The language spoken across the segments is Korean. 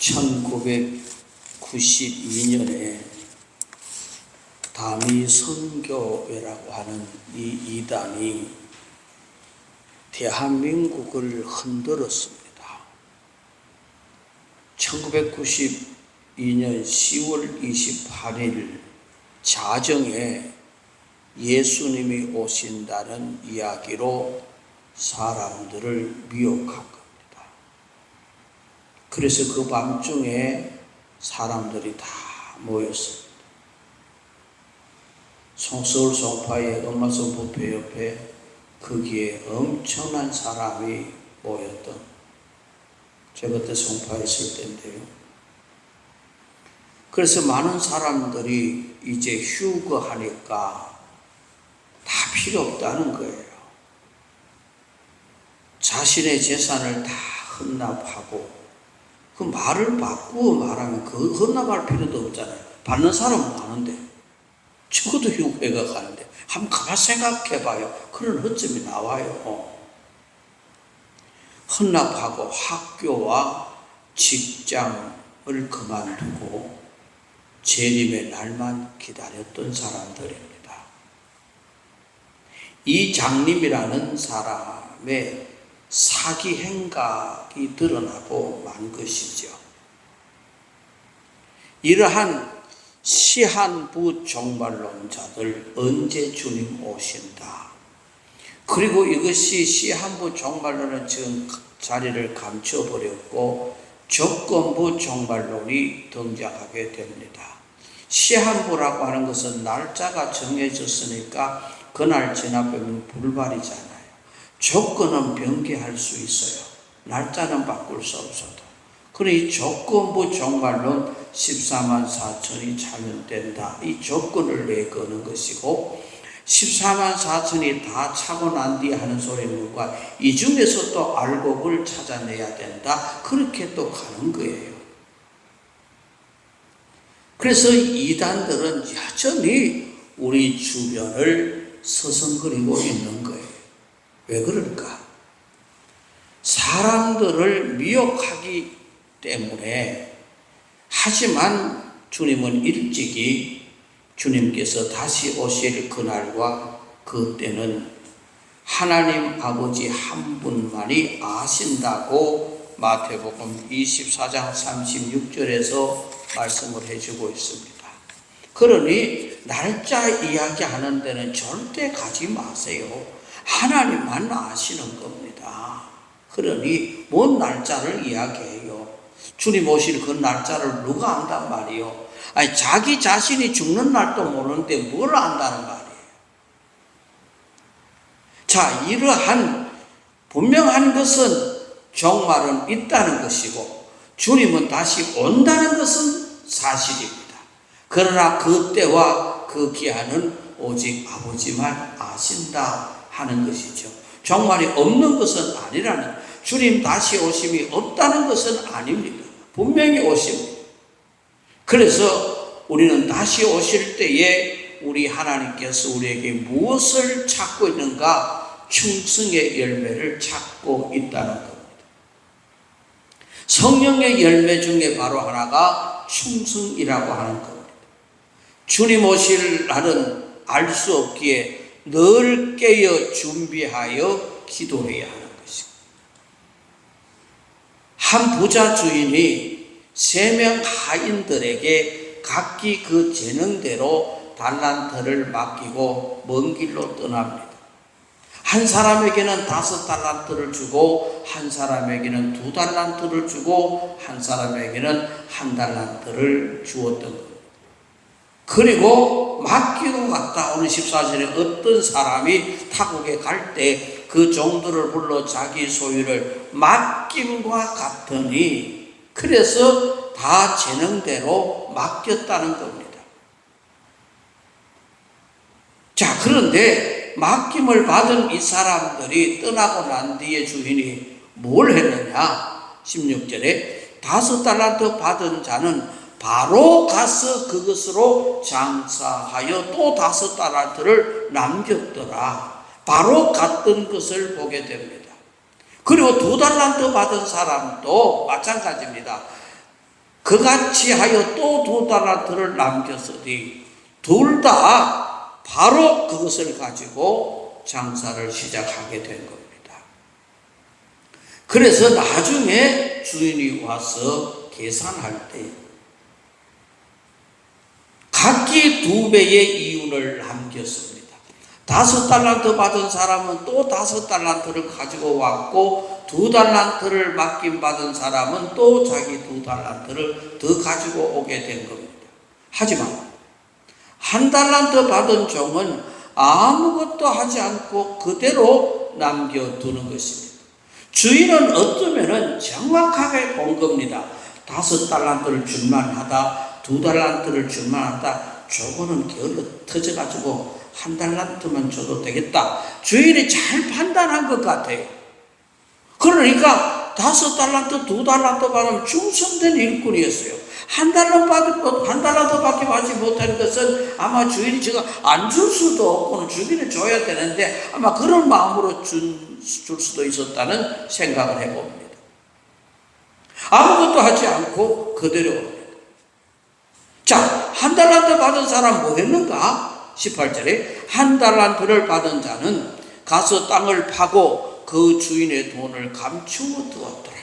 1992년에 다미선교회라고 하는 이 이단이 대한민국을 흔들었습니다. 1992년 10월 28일 자정에 예수님이 오신다는 이야기로 사람들을 미혹한 겁니다. 그래서 그 밤중에 사람들이 다 모였습니다. 서울 송파의 엄마성 부페 옆에 거기에 엄청난 사람이 모였던, 제가 그때 송파에 있을 때인데요. 그래서 많은 사람들이 이제 휴거하니까 다 필요 없다는 거예요. 자신의 재산을 다 헌납하고, 그 말을 바꾸어 말하면 그 헌납할 필요도 없잖아요. 받는 사람은 많은데, 적어도 휴거가 가는데 한번 가만 생각해봐요. 그런 허점이 나와요. 헌납하고 학교와 직장을 그만두고 재림의 날만 기다렸던 사람들입니다. 이 장님이라는 사람의 사기 행각이 드러나고 만 것이죠. 이러한 시한부 종말론자들, 언제 주님 오신다. 그리고 이것이 시한부 종말론은 지금 자리를 감춰버렸고 조건부 종말론이 등장하게 됩니다. 시한부라고 하는 것은 날짜가 정해졌으니까 그날 지나면 불발이잖아요. 조건은 변개할 수 있어요. 날짜는 바꿀 수 없어도. 그러니 조건부 종말론 14만 4천이 차면된다. 이 조건을 내거는 것이고, 14만 4천이 다 차고 난 뒤에 하는 소리는 뭔가, 이 중에서 또 알곡을 찾아내야 된다. 그렇게 또 가는 거예요. 그래서 이단들은 여전히 우리 주변을 서성거리고 있는 거예요. 왜 그럴까? 사람들을 미혹하기 때문에. 하지만 주님은 일찍이 주님께서 다시 오실 그날과 그때는 하나님 아버지 한 분만이 아신다고 마태복음 24장 36절에서 말씀을 해주고 있습니다. 그러니 날짜 이야기하는 데는 절대 가지 마세요. 하나님만 아시는 겁니다. 그러니 뭔 날짜를 이야기해요. 주님 오실 그 날짜를 누가 안단 말이요? 아니, 자기 자신이 죽는 날도 모르는데 뭘 안다는 말이에요. 자, 이러한 분명한 것은 종말은 있다는 것이고 주님은 다시 온다는 것은 사실입니다. 그러나 그 때와 그 기한은 오직 아버지만 아신다 하는 것이죠. 종말이 없는 것은 아니라는, 주님 다시 오심이 없다는 것은 아닙니다. 분명히 오십니다. 그래서 우리는 다시 오실 때에 우리 하나님께서 우리에게 무엇을 찾고 있는가? 충성의 열매를 찾고 있다는 겁니다. 성령의 열매 중에 바로 하나가 충성이라고 하는 겁니다. 주님 오실 날은 알 수 없기에 늘 깨어 준비하여 기도해야 하는 것입니다. 한 부자 주인이 3명 하인들에게 각기 그 재능대로 달란트를 맡기고 먼 길로 떠납니다. 한 사람에게는 5달란트를 주고 한 사람에게는 2달란트를 주고 한 사람에게는 1달란트를 주었던 겁니다. 그리고 맡기고 갔다 오는 14절에 어떤 사람이 타국에 갈 때 그 종들을 불러 자기 소유를 맡김과 같으니, 그래서 다 재능대로 맡겼다는 겁니다. 자, 그런데 맡김을 받은 이 사람들이 떠나고 난 뒤에 주인이 뭘 했느냐? 16절에 5달란트 받은 자는 바로 가서 그것으로 장사하여 또 5달란트를 남겼더라. 바로 갔던 것을 보게 됩니다. 그리고 2달란트 받은 사람도 마찬가지입니다. 그같이 하여 또 2달란트를 남겼으니 둘 다 바로 그것을 가지고 장사를 시작하게 된 겁니다. 그래서 나중에 주인이 와서 계산할 때 각기 2배의 이윤을 남겼습니다. 5달란트 받은 사람은 또 5달란트를 가지고 왔고 2달란트를 맡김받은 사람은 또 자기 2달란트를 더 가지고 오게 된 겁니다. 하지만 1달란트 받은 종은 아무것도 하지 않고 그대로 남겨두는 것입니다. 주인은 어쩌면 정확하게 본 겁니다. 5달란트를 줄만하다, 2달란트를 줄만하다, 저거는 게을러 터져가지고 1달란트만 줘도 되겠다. 주인이 잘 판단한 것 같아요. 그러니까 5달란트, 2달란트 받으면 충성된 일꾼이었어요. 1달란트밖에 받지 못하는 것은 아마 주인이 지금 안 줄 수도 없고는 주인이 줘야 되는데 아마 그런 마음으로 줄 수도 있었다는 생각을 해봅니다. 아무것도 하지 않고 그대로 옵니다. 자, 1달란트 받은 사람 뭐 했는가? 18절에 1달란트를 받은 자는 가서 땅을 파고 그 주인의 돈을 감추어 두었더라.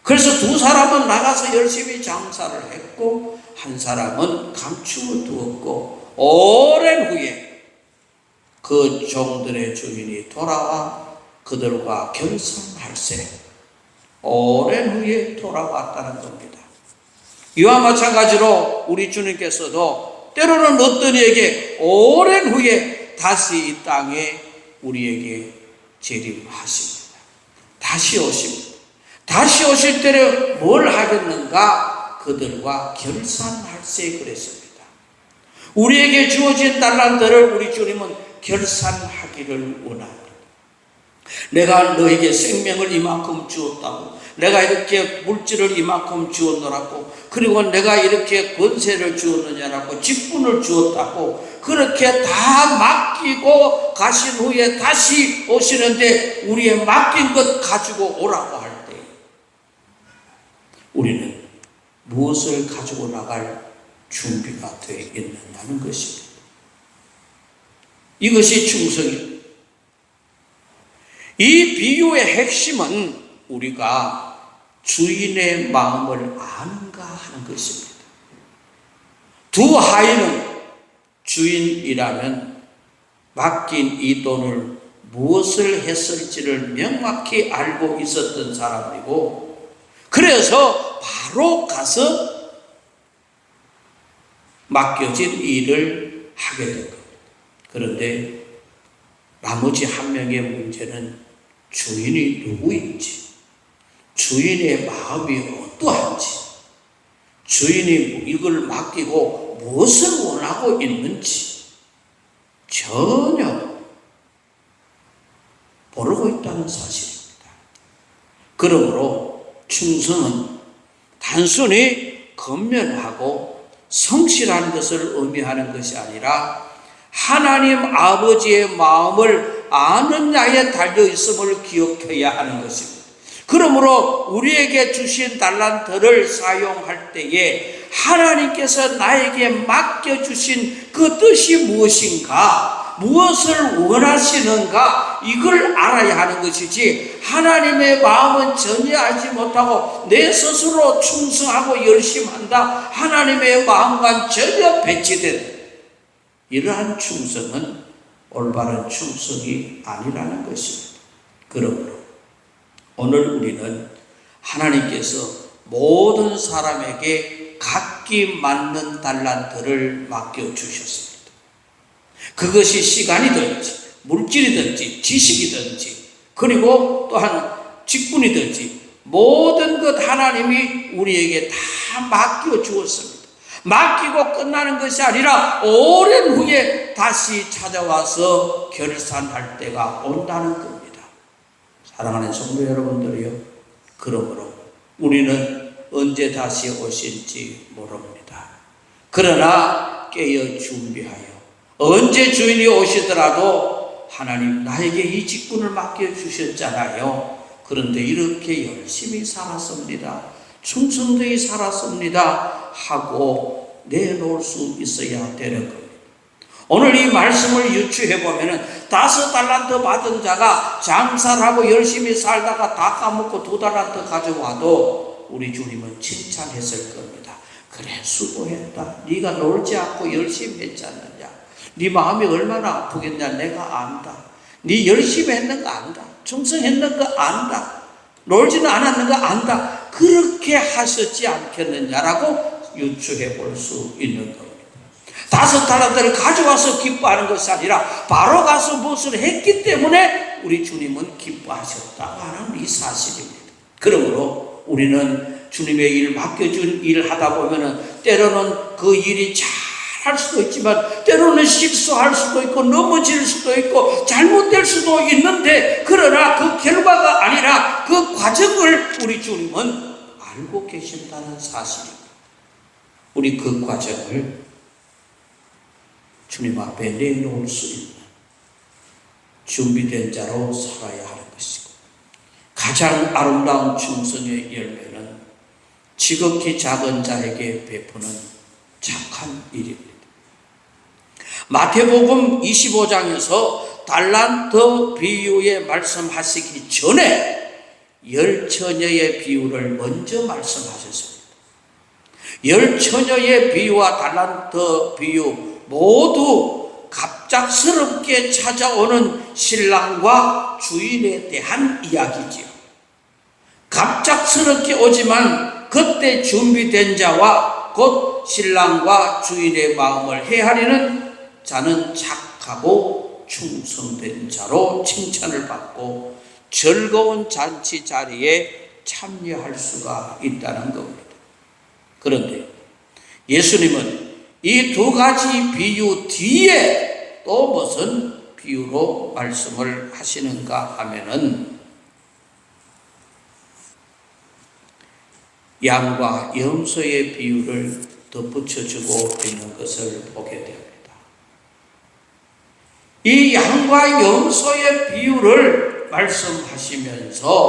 그래서 2사람은 나가서 열심히 장사를 했고 1사람은 감추어 두었고 오랜 후에 그 종들의 주인이 돌아와 그들과 결산할세. 오랜 후에 돌아왔다는 겁니다. 이와 마찬가지로 우리 주님께서도 때로는 어떤 이에게 오랜 후에 다시 이 땅에 우리에게 재림하십니다. 다시 오십니다. 다시 오실 때는 뭘 하겠는가? 그들과 결산할세 그랬습니다. 우리에게 주어진 달란트를 우리 주님은 결산하기를 원합니다. 내가 너에게 생명을 이만큼 주었다고, 내가 이렇게 물질을 이만큼 주었노라고, 그리고 내가 이렇게 권세를 주었느냐라고, 직분을 주었다고 그렇게 다 맡기고 가신 후에 다시 오시는데 우리의 맡긴 것 가지고 오라고 할 때 우리는 무엇을 가지고 나갈 준비가 되어 있느냐는 것입니다. 이것이 충성입니다. 이 비유의 핵심은 우리가 주인의 마음을 아는가 하는 것입니다. 두 하인은 주인이라면 맡긴 이 돈을 무엇을 했을지를 명확히 알고 있었던 사람이고, 그래서 바로 가서 맡겨진 일을 하게 된 겁니다. 그런데 나머지 한 명의 문제는 주인이 누구인지, 주인의 마음이 어떠한지, 주인이 이걸 맡기고 무엇을 원하고 있는지 전혀 모르고 있다는 사실입니다. 그러므로 충성은 단순히 건면하고 성실한 것을 의미하는 것이 아니라 하나님 아버지의 마음을 아는 자에 달려 있음을 기억해야 하는 것입니다. 그러므로 우리에게 주신 달란트를 사용할 때에 하나님께서 나에게 맡겨주신 그 뜻이 무엇인가, 무엇을 원하시는가, 이걸 알아야 하는 것이지, 하나님의 마음은 전혀 알지 못하고 내 스스로 충성하고 열심히 한다, 하나님의 마음과 전혀 배치된 이러한 충성은 올바른 충성이 아니라는 것입니다. 그러므로 오늘 우리는 하나님께서 모든 사람에게 각기 맞는 달란트를 맡겨주셨습니다. 그것이 시간이든지 물질이든지 지식이든지 그리고 또한 직분이든지 모든 것 하나님이 우리에게 다 맡겨주었습니다. 맡기고 끝나는 것이 아니라 오랜 후에 다시 찾아와서 결산할 때가 온다는 겁니다. 사랑하는 성도 여러분들이요, 그러므로 우리는 언제 다시 오실지 모릅니다. 그러나 깨어 준비하여 언제 주인이 오시더라도 하나님 나에게 이 직분을 맡겨주셨잖아요. 그런데 이렇게 열심히 살았습니다. 충성되이 살았습니다 하고 내놓을 수 있어야 되는 겁니다. 오늘 이 말씀을 유추해 보면은 5달란트 받은 자가 장사를 하고 열심히 살다가 다 까먹고 2달란트 가져와도 우리 주님은 칭찬했을 겁니다. 그래, 수고했다. 네가 놀지 않고 열심히 했지 않느냐. 네 마음이 얼마나 아프겠냐 내가 안다. 네 열심히 했는 거 안다. 충성했는 거 안다. 놀지는 않았는 거 안다. 그렇게 하셨지 않겠느냐라고 유추해 볼 수 있는 겁니다. 5달란트를 가져와서 기뻐하는 것이 아니라 바로 가서 무엇을 했기 때문에 우리 주님은 기뻐하셨다고 하는 이 사실입니다. 그러므로 우리는 주님의 일 맡겨준 일을 하다 보면은 때로는 그 일이 잘 할 수도 있지만 때로는 실수할 수도 있고 넘어질 수도 있고 잘못될 수도 있는데, 그러나 그 결과가 아니라 그 과정을 우리 주님은 알고 계신다는 사실입니다. 우리 그 과정을 주님 앞에 내놓을 수 있는 준비된 자로 살아야 하는 것이고, 가장 아름다운 충성의 열매는 지극히 작은 자에게 베푸는 착한 일입니다. 마태복음 25장에서 달란트 비유에 말씀하시기 전에 10처녀의 비유를 먼저 말씀하셨습니다. 10처녀의 비유와 달란트 비유 모두 갑작스럽게 찾아오는 신랑과 주인에 대한 이야기지요. 갑작스럽게 오지만 그때 준비된 자와 곧 신랑과 주인의 마음을 헤아리는 자는 착하고 충성된 자로 칭찬을 받고 즐거운 잔치 자리에 참여할 수가 있다는 겁니다. 그런데 예수님은 이 2가지 비유 뒤에 또 무슨 비유로 말씀을 하시는가 하면은 양과 염소의 비유를 덧붙여주고 있는 것을 보게 됩니다. 이 양과 염소의 비유를 말씀하시면서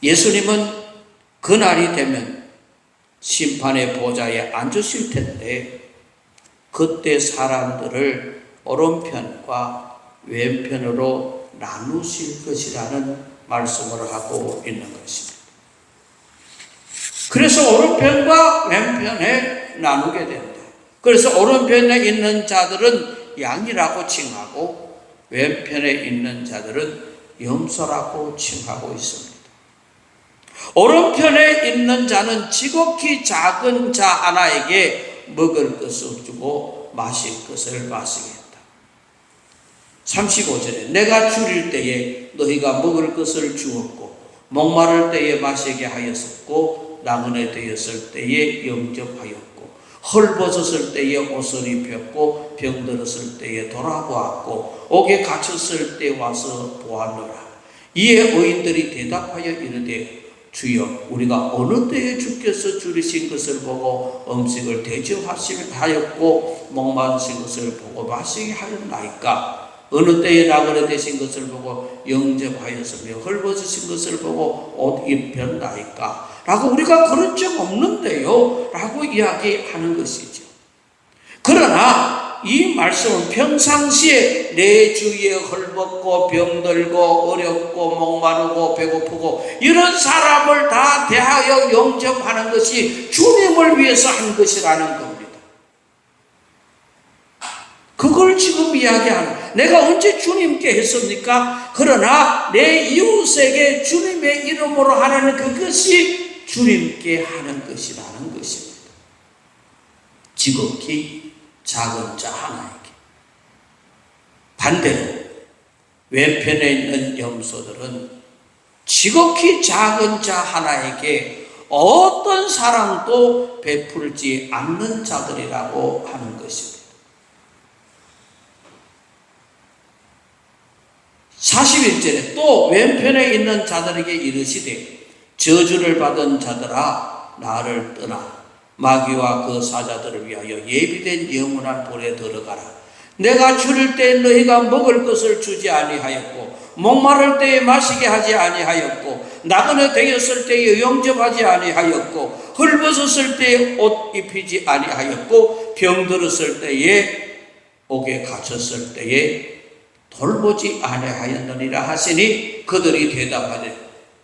예수님은 그날이 되면 심판의 보좌에 앉으실 텐데 그때 사람들을 오른편과 왼편으로 나누실 것이라는 말씀을 하고 있는 것입니다. 그래서 오른편과 왼편에 나누게 된다. 그래서 오른편에 있는 자들은 양이라고 칭하고 왼편에 있는 자들은 염소라고 칭하고 있습니다. 오른편에 있는 자는 지극히 작은 자 하나에게 먹을 것을 주고 마실 것을 마시게 했다. 35절에 내가 줄일 때에 너희가 먹을 것을 주었고 목마를 때에 마시게 하였었고 나그네 되었을 때에 영접하였고 헐벗었을 때에 옷을 입혔고 병들었을 때에 돌아보았고 옥에 갇혔을 때 와서 보았노라. 이에 의인들이 대답하여 이르되 주여 우리가 어느 때에 주께서 줄이신 것을 보고 음식을 대접하였고 목마르신 것을 보고 마시게 하였나이까? 어느 때에 나그네 되신 것을 보고 영접하였으며 헐벗으신 것을 보고 옷 입혔나이까? 라고 우리가 그런 적 없는데요 라고 이야기하는 것이죠. 그러나 이 말씀은 평상시에 내 주위에 헐벗고 병들고 어렵고 목마르고 배고프고 이런 사람을 다 대하여 영접하는 것이 주님을 위해서 한 것이라는 겁니다. 그걸 지금 이야기하는, 내가 언제 주님께 했습니까? 그러나 내 이웃에게 주님의 이름으로 하라는 그것이 주님께 하는 것이라는 것입니다. 지극히 작은 자 하나에게. 반대로 왼편에 있는 염소들은 지극히 작은 자 하나에게 어떤 사랑도 베풀지 않는 자들이라고 하는 것입니다. 41절에 또 왼편에 있는 자들에게 이르시되 저주를 받은 자들아 나를 떠나 마귀와 그 사자들을 위하여 예비된 영원한 불에 들어가라. 내가 줄일 때 너희가 먹을 것을 주지 아니하였고 목마를 때에 마시게 하지 아니하였고 나그네 되었을 때에 영접하지 아니하였고 헐벗었을 때에 옷 입히지 아니하였고 병들었을 때에 옥에 갇혔을 때에 돌보지 아니하였느니라 하시니 그들이 대답하되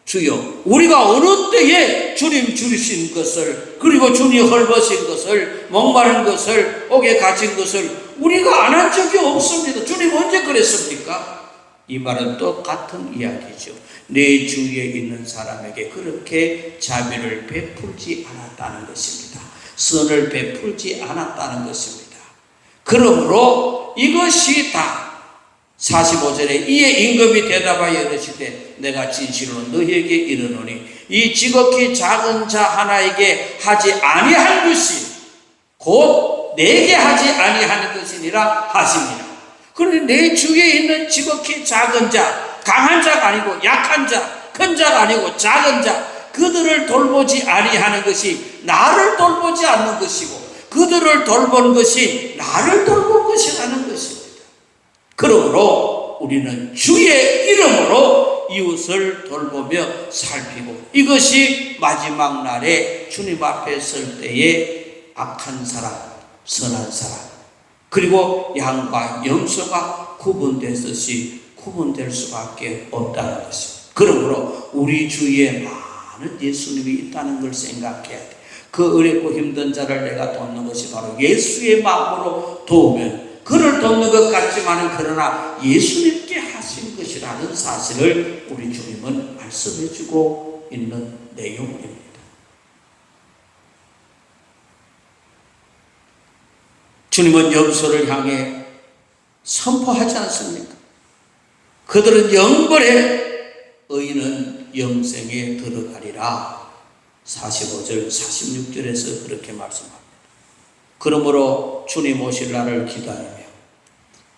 주여 우리가 어느 때에 주님 주신 것을 그리고 주님 헐벗은 것을 목마른 것을 옥에 갇힌 것을 우리가 안 한 적이 없습니다. 주님 언제 그랬습니까? 이 말은 똑같은 이야기죠. 내 주위에 있는 사람에게 그렇게 자비를 베풀지 않았다는 것입니다. 선을 베풀지 않았다는 것입니다. 그러므로 이것이 다 45절에 이에 임금이 대답하여 이르시되 내가 진실로 너희에게 이르노니 이 지극히 작은 자 하나에게 하지 아니한 것이 곧 내게 하지 아니하는 것이니라 하십니다. 그런데 내 주위에 있는 지극히 작은 자, 강한 자가 아니고 약한 자, 큰 자가 아니고 작은 자, 그들을 돌보지 아니하는 것이 나를 돌보지 않는 것이고 그들을 돌본 것이 나를 돌본 것이라는 것입니다. 그러므로 우리는 주의 이름으로 이웃을 돌보며 살피고 이것이 마지막 날에 주님 앞에 설 때에 악한 사람, 선한 사람 그리고 양과 염소가 구분되듯이 구분될 수밖에 없다는 것입니다. 그러므로 우리 주위에 많은 예수님이 있다는 걸 생각해야 돼. 그 어렵고 힘든 자를 내가 돕는 것이 바로 예수의 마음으로 도우면 그를 돕는 것 같지만은 그러나 예수님께 하신 것이라는 사실을 우리 주님은 말씀해 주고 있는 내용입니다. 주님은 염소를 향해 선포하지 않습니까? 그들은 영벌에 의인은 영생에 들어가리라. 45절 46절에서 그렇게 말씀합니다. 그러므로 주님 오실 날을 기다리며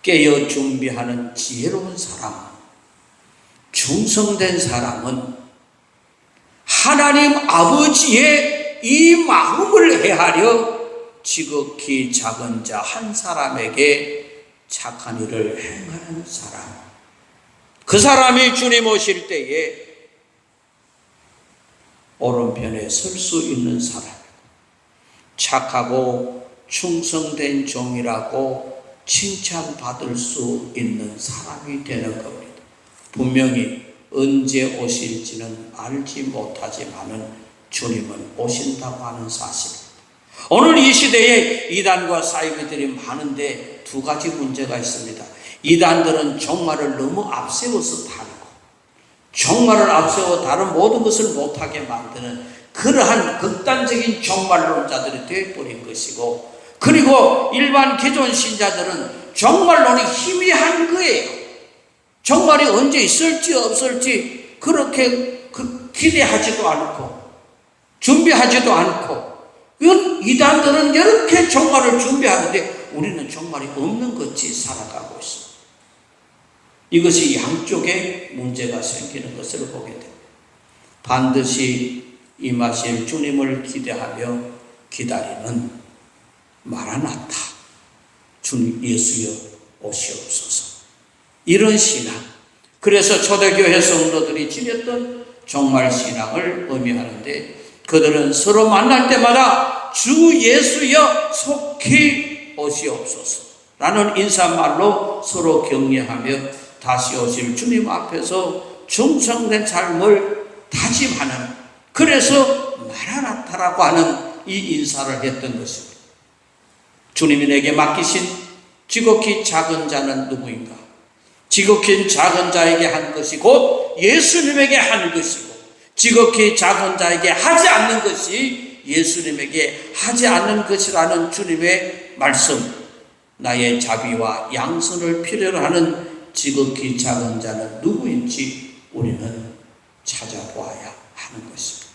깨어 준비하는 지혜로운 사람, 충성된 사람은 하나님 아버지의 이 마음을 헤아려 지극히 작은 자 한 사람에게 착한 일을 행하는 사람, 그 사람이 주님 오실 때에 오른편에 설 수 있는 사람, 착하고 충성된 종이라고 칭찬받을 수 있는 사람이 되는 겁니다. 분명히 언제 오실지는 알지 못하지만은 주님은 오신다고 하는 사실입니다. 오늘 이 시대에 이단과 사이비들이 많은데 두 가지 문제가 있습니다. 이단들은 종말을 너무 앞세워서 다루고 종말을 앞세워 다른 모든 것을 못하게 만드는 그러한 극단적인 종말론자들이 되어버린 것이고 그리고 일반 기존 신자들은 종말론이 희미한 거예요. 종말이 언제 있을지 없을지 그렇게 기대하지도 않고 준비하지도 않고 이단들은 이렇게 종말을 준비하는데 우리는 종말이 없는 것이 살아가고 있습니다. 이것이 양쪽에 문제가 생기는 것을 보게 됩니다. 반드시 임하실 주님을 기대하며 기다리는 마라나타, 주님 예수여 오시옵소서, 이런 신앙, 그래서 초대교회 성도들이 지녔던 종말신앙을 의미하는데 그들은 서로 만날 때마다 주 예수여 속히 오시옵소서 라는 인사말로 서로 격려하며 다시 오실 주님 앞에서 충성된 삶을 다짐하는, 그래서 마라나타라고 하는 이 인사를 했던 것입니다. 주님이 내게 맡기신 지극히 작은 자는 누구인가? 지극히 작은 자에게 한 것이 곧 예수님에게 한 것이고 지극히 작은 자에게 하지 않는 것이 예수님에게 하지 않는 것이라는 주님의 말씀, 나의 자비와 양선을 필요로 하는 지극히 작은 자는 누구인지 우리는 찾아보아야 하는 것입니다.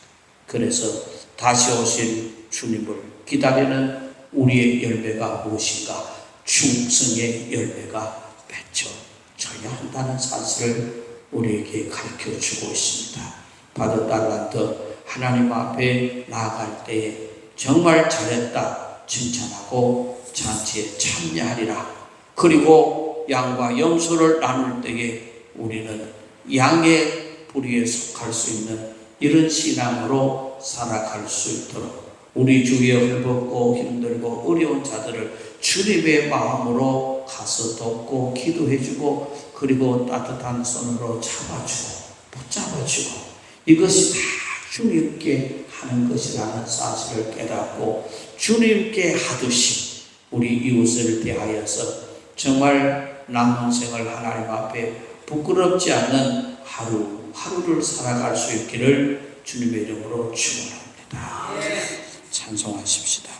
그래서 다시 오실 주님을 기다리는 우리의 열매가 무엇인가? 충성의 열매가 맺혀져야 한다는 사실을 우리에게 가르쳐주고 있습니다. 받은 달란트 하나님 앞에 나아갈 때에 정말 잘했다 칭찬하고 잔치에 참여하리라. 그리고 양과 염소를 나눌 때에 우리는 양의 뿌리에 속할 수 있는 이런 신앙으로 살아갈 수 있도록 우리 주위에 헐벗고 힘들고 어려운 자들을 주님의 마음으로 가서 돕고 기도해주고 그리고 따뜻한 손으로 잡아주고 붙잡아주고 이것이 다 주님께 하는 것이라는 사실을 깨닫고 주님께 하듯이 우리 이웃을 대하여서 정말 남은 생을 하나님 앞에 부끄럽지 않는 하루를 살아갈 수 있기를 주님의 이름으로 축원합니다. 찬송하십시다.